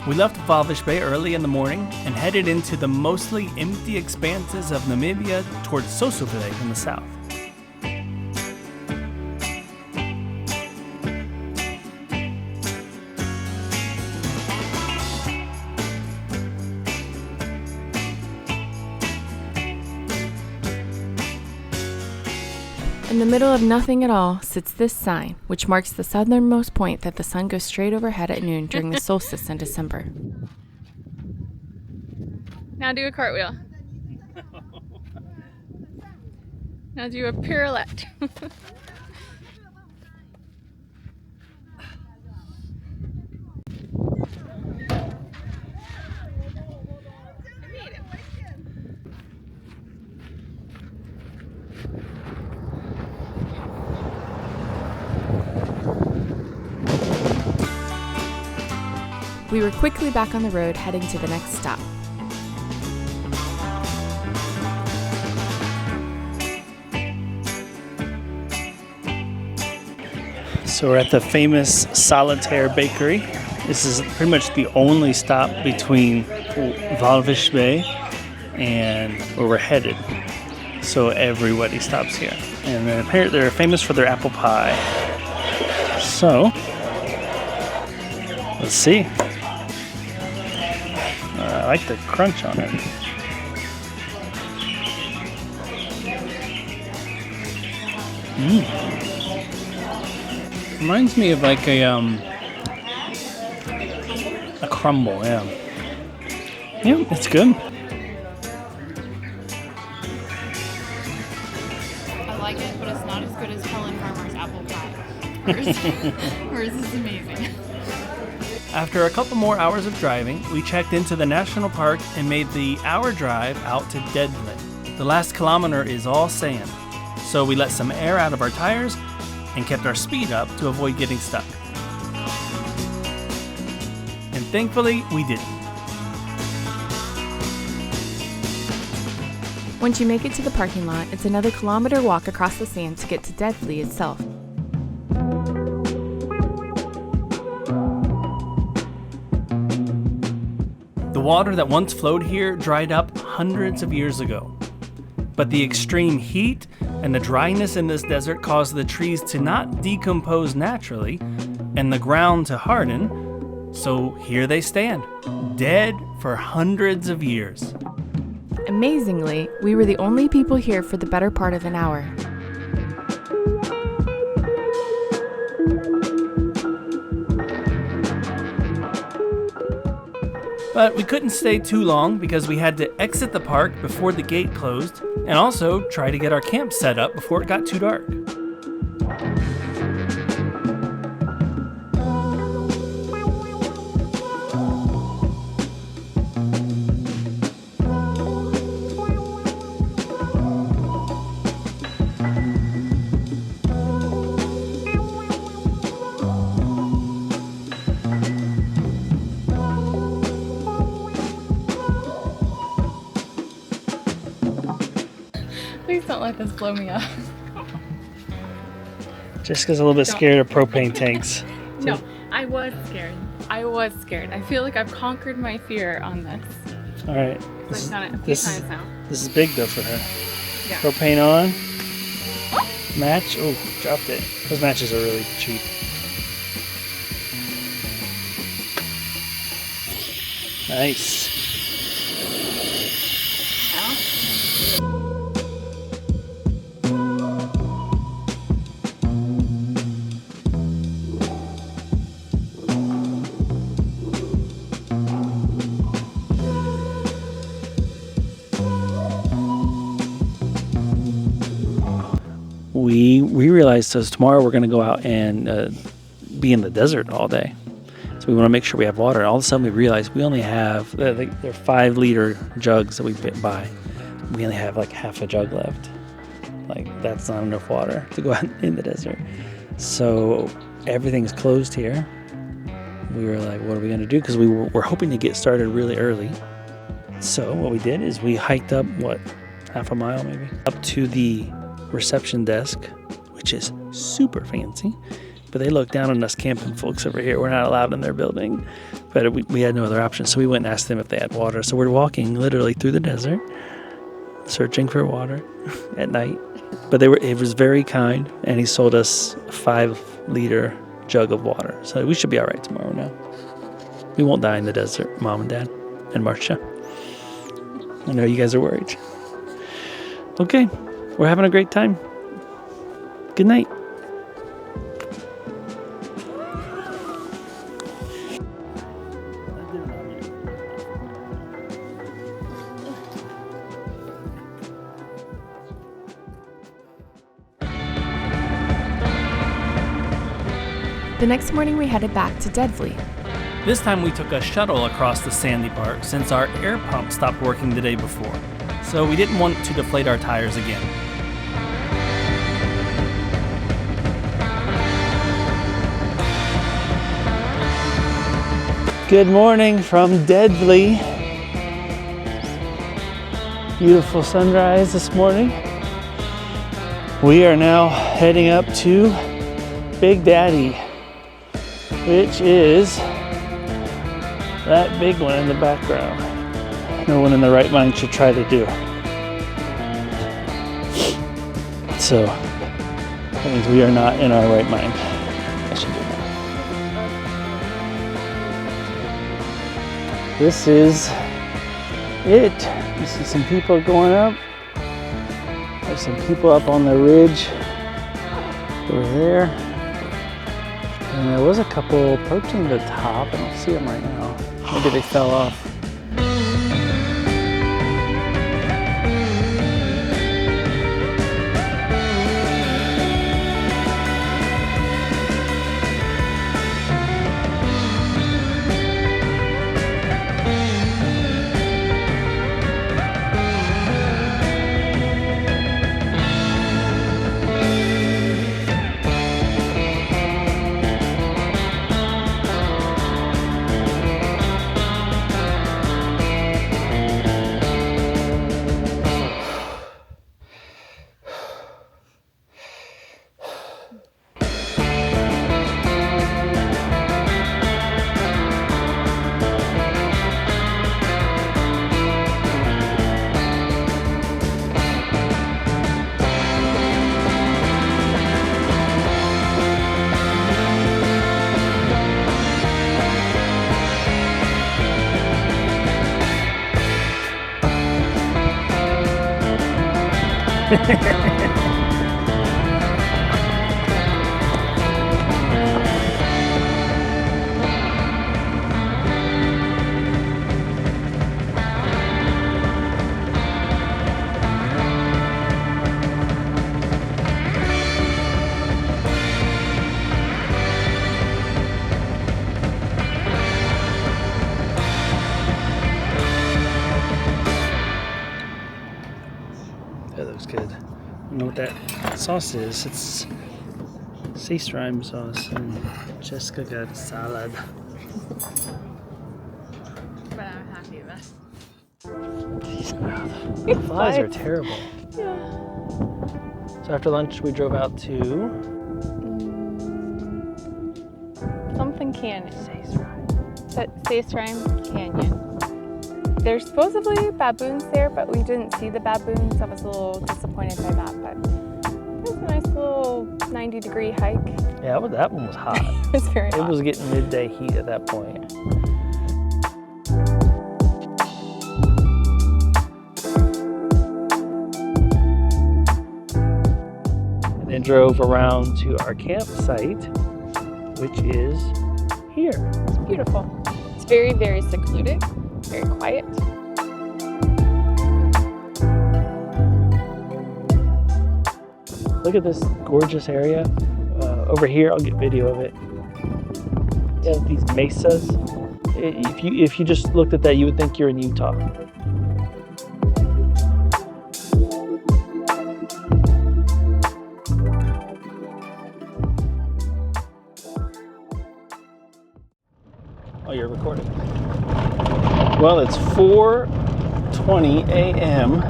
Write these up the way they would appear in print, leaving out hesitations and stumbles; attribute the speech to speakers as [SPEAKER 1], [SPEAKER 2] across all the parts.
[SPEAKER 1] We left Walvis Bay early in the morning and headed into the mostly empty expanses of Namibia towards Sossusvlei in the south.
[SPEAKER 2] In the middle of nothing at all sits this sign, which marks the southernmost point that the sun goes straight overhead at noon during the solstice in December.
[SPEAKER 3] Now do a cartwheel. Now do a pirouette.
[SPEAKER 2] We were quickly back on the road heading to the next stop.
[SPEAKER 1] So we're at the famous Solitaire Bakery. This is pretty much the only stop between Walvis Bay and where we're headed. So everybody stops here. And then apparently they're famous for their apple pie. So, let's see. I like the crunch on it. Reminds me of like a crumble, yeah. Yeah, it's good.
[SPEAKER 3] I like it, but it's not as good as Helen Farmer's apple pie. Hers is amazing.
[SPEAKER 1] After a couple more hours of driving, we checked into the national park and made the hour drive out to Deadvlei. The last kilometer is all sand, so we let some air out of our tires and kept our speed up to avoid getting stuck. And thankfully, we didn't.
[SPEAKER 2] Once you make it to the parking lot, it's another kilometer walk across the sand to get to Deadvlei itself.
[SPEAKER 1] The water that once flowed here dried up hundreds of years ago. But the extreme heat and the dryness in this desert caused the trees to not decompose naturally and the ground to harden, so here they stand, dead for hundreds of years.
[SPEAKER 2] Amazingly, we were the only people here for the better part of an hour.
[SPEAKER 1] But we couldn't stay too long because we had to exit the park before the gate closed and also try to get our camp set up before it got too dark.
[SPEAKER 3] Please don't let this blow me up.
[SPEAKER 1] Jessica's a little bit scared of propane tanks.
[SPEAKER 3] No, I was scared. I feel like I've conquered my fear on this.
[SPEAKER 1] All right.
[SPEAKER 3] I've done it a few times now.
[SPEAKER 1] This is big though for her.
[SPEAKER 3] Yeah.
[SPEAKER 1] Propane on. Match. Oh, dropped it. Those matches are really cheap. Nice. We realized so tomorrow we're going to go out and be in the desert all day. So we want to make sure we have water. And all of a sudden we realized we only have, they're 5-liter jugs that we buy. We only have like half a jug left. Like that's not enough water to go out in the desert. So everything's closed here. We were like, what are we going to do? Because we're hoping to get started really early. So what we did is we hiked up, half a mile maybe, up to the reception desk, which is super fancy, but they look down on us camping folks over here. We're not allowed in their building, but we had no other option. So we went and asked them if they had water. So we're walking literally through the desert, searching for water at night. But it was very kind, and he sold us a 5-liter jug of water. So we should be all right tomorrow now. We won't die in the desert, Mom and Dad and Marcia. I know you guys are worried. Okay, we're having a great time. Good night.
[SPEAKER 2] The next morning we headed back to Deadvlei.
[SPEAKER 1] This time we took a shuttle across the sandy part since our air pump stopped working the day before. So we didn't want to deflate our tires again. Good morning from Deadvlei. Beautiful sunrise this morning. We are now heading up to Big Daddy, which is that big one in the background. No one in the right mind should try to do. So that means we are not in our right mind. I should do that. This is it. You see some people going up. There's some people up on the ridge over there. And there was a couple approaching the top. I don't see them right now. Maybe they fell off. That looks good. I don't know what that sauce is. It's sea slime sauce, and Jessica got salad.
[SPEAKER 3] But I'm happy with
[SPEAKER 1] The flies are terrible.
[SPEAKER 2] Yeah.
[SPEAKER 1] So after lunch, we drove out to
[SPEAKER 2] Something Canyon. Sossusvlei Canyon. There's supposedly baboons there, but we didn't see the baboons. I was a little disappointed by that, but it was a nice little 90-degree hike.
[SPEAKER 1] Yeah, that one was hot.
[SPEAKER 2] It was very hot.
[SPEAKER 1] It was getting midday heat at that point. And then drove around to our campsite, which is here.
[SPEAKER 2] It's beautiful. It's very, very secluded, very quiet.
[SPEAKER 1] Look at this gorgeous area. Over here, I'll get video of it. You have these mesas. If you just looked at that, you would think you're in Utah. Oh, you're recording. Well, it's 4:20 a.m.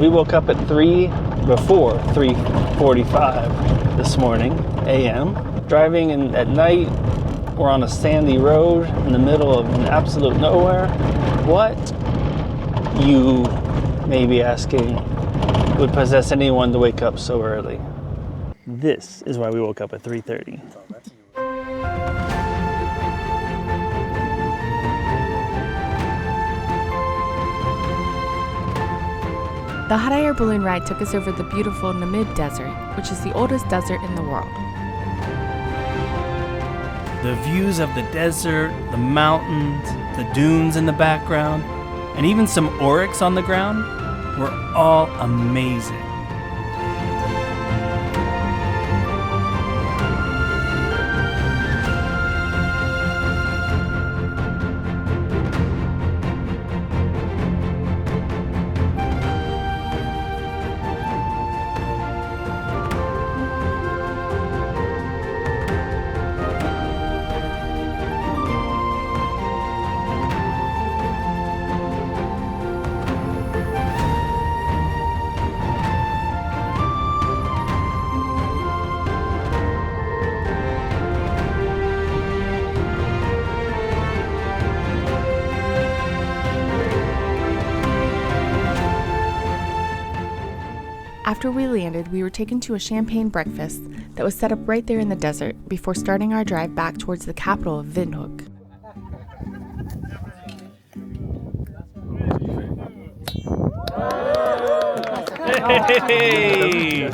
[SPEAKER 1] We woke up at 3:45 this morning a.m. driving at night, we're on a sandy road in the middle of an absolute nowhere. What, you may be asking, would possess anyone to wake up so early? This is why we woke up at 3:30.
[SPEAKER 2] The hot air balloon ride took us over the beautiful Namib Desert, which is the oldest desert in the world.
[SPEAKER 1] The views of the desert, the mountains, the dunes in the background, and even some oryx on the ground were all amazing.
[SPEAKER 2] After we landed, we were taken to a champagne breakfast that was set up right there in the desert before starting our drive back towards the capital of Windhoek.
[SPEAKER 1] Hey!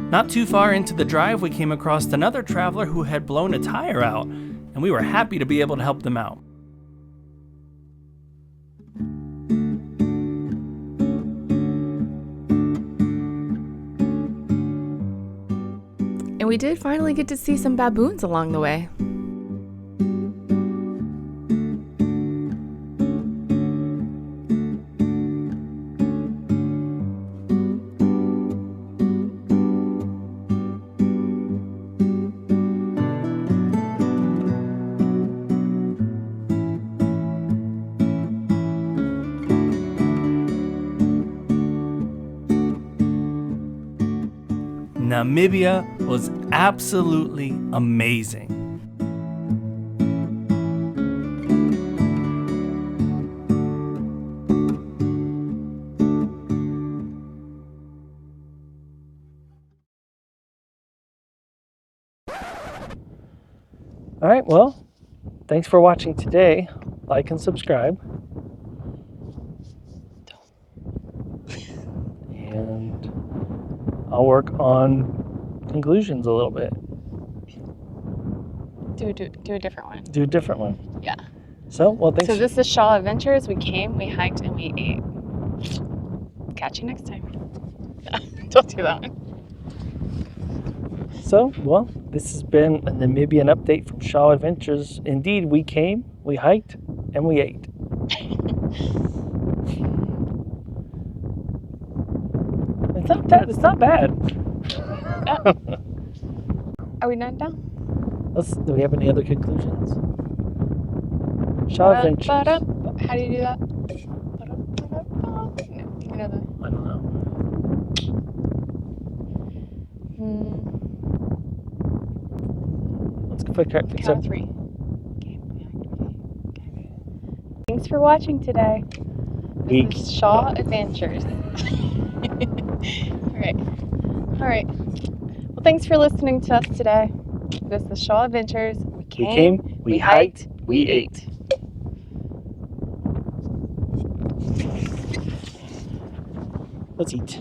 [SPEAKER 1] Not too far into the drive, we came across another traveler who had blown a tire out, and we were happy to be able to help them out.
[SPEAKER 2] And we did finally get to see some baboons along the way.
[SPEAKER 1] Namibia was absolutely amazing. All right, well, thanks for watching today. Like and subscribe. And I'll work on conclusions a little bit.
[SPEAKER 2] Do a different one.
[SPEAKER 1] Do a different one.
[SPEAKER 2] Yeah.
[SPEAKER 1] So, well, thanks.
[SPEAKER 2] So this is Shaw Adventures. We came, we hiked, and we ate. Catch you next time. Don't do that one.
[SPEAKER 1] So, well, this has been a Namibian update from Shaw Adventures. Indeed, we came, we hiked, and we ate. It's not bad.
[SPEAKER 2] Are we done now?
[SPEAKER 1] Do we have any other conclusions? Shaw Adventures.
[SPEAKER 2] How do you do that? No, you know the.
[SPEAKER 1] I don't know. Let's go for
[SPEAKER 2] Count of three. Okay. Thanks for watching today. This is Shaw Adventures. All right. Well, thanks for listening to us today. This is Shaw Adventures. We came, we hiked, we ate.
[SPEAKER 1] Let's eat.